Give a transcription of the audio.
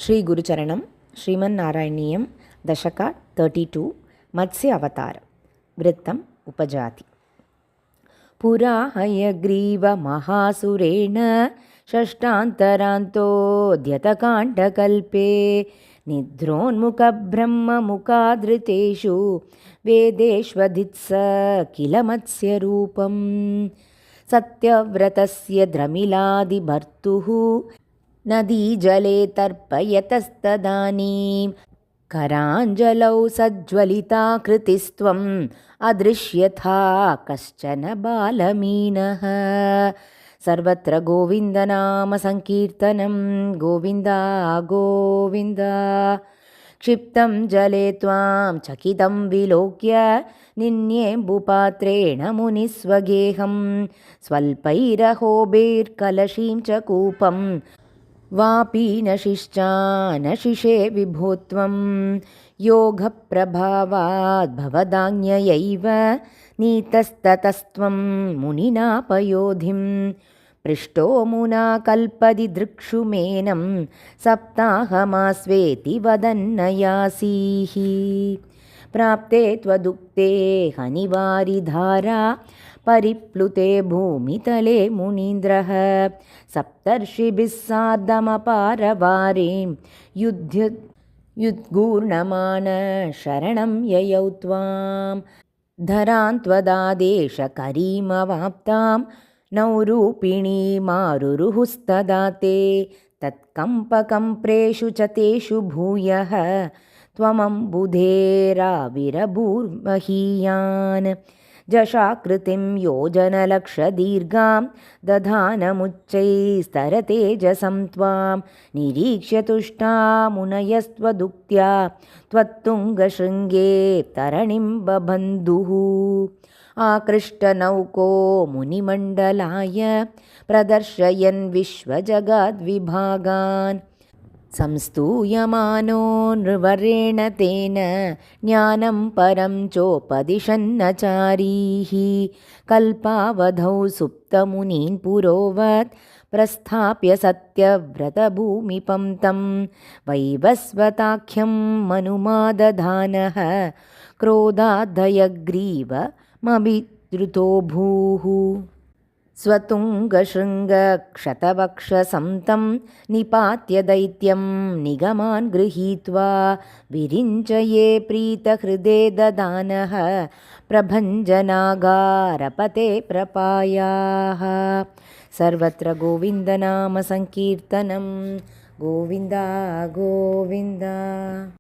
ಶ್ರೀ ಗುರುಚರಣಂ ಶ್ರೀಮನ್ನಾರಾಯಣೀಯಂ ದಶಕ 32 ಮತ್ಸ್ಯ ಅವತಾರ ವೃತ್ತಂ ಉಪಜಾತಿ ಪುರಾ ಹಯಗ್ರೀವ ಮಹಾಸುರೇಣ ಷಷ್ಟಾಂತರಾಂತೋದ್ಯತಕಾಂಡಕಲ್ಪೇ ನಿದ್ರೋನ್ಮುಖಬ್ರಹ್ಮಮುಖಾದೃತೇಷು ವೇದೇಷ್ವಧಿತ್ಸ ಕಿಲ ಮತ್ಸ್ಯರೂಪಂ ಸತ್ಯವ್ರತಸ್ಯ ದ್ರಮಿಲಾದಿಭರ್ತುಃ नदीजले तर्पयतस्तदानीं कराञ्जलौ सज्ज्वलिताकृतिस्त्वम् अदृश्यथा कश्चन बालमीनः। सर्वत्र गोविन्दनामसङ्कीर्तनं गोविन्द गोविन्द। क्षिप्तं जले त्वां चकितं विलोक्य निन्येम्बुपात्रेण मुनिस्वगेहं स्वल्पैरहोबैर्कलशीं च कूपं वापीनशिश्चानशिषे विभो त्वं योगप्रभावाद् भवदाज्ञयैव नीतस्ततस्त्वं मुनिना पयोधिं पृष्टो मुना कल्पदि दृक्षुमेनं सप्ताहमास्वेति वदन्नयासीः। प्राप्ते त्वदुक्ते हनिवारिधारा परिप्लुते भूमितले मुनीन्द्रः सप्तर्षिभिः सार्धमपारवारीं युद्गूर्णमान शरणं ययौ त्वां धरान् त्वदादेशकरीमवाप्तां नौरूपिणीमारुरुहुस्तदा ते तत्कम्पकम्प्रेषु च तेषु भूयः त्वमम्बुधेराविरभूर्महीयान् जशाकृतिं योजनलक्षदीर्घां दधानमुच्चैस्तरतेजसं त्वां निरीक्ष्य तुष्टा मुनयस्त्वदुक्त्या त्वत्तुङ्गशृङ्गे तरणिं बबन्धुः। आकृष्टनौको मुनिमण्डलाय प्रदर्शयन् विश्वजगद्विभागान् संस्तूयमानो नृवरेण तेन ज्ञानं परं चोपदिशन्नचारीः। कल्पावधौ सुप्तमुनीन् पुरोवत् प्रस्थाप्य सत्यव्रतभूमिपं तं वैवस्वताख्यं मनुमादधानः क्रोधाद्धयग्रीवमभिद्रुतो भूः। स्वतुङ्गशृङ्गक्षतवक्षसं तं निपात्य दैत्यं निगमान् गृहीत्वा विरिञ्चये प्रीतहृदे ददानः प्रभञ्जनागारपते प्रपायाः। सर्वत्र गोविन्दनामसङ्कीर्तनं गोविन्द गोविन्द।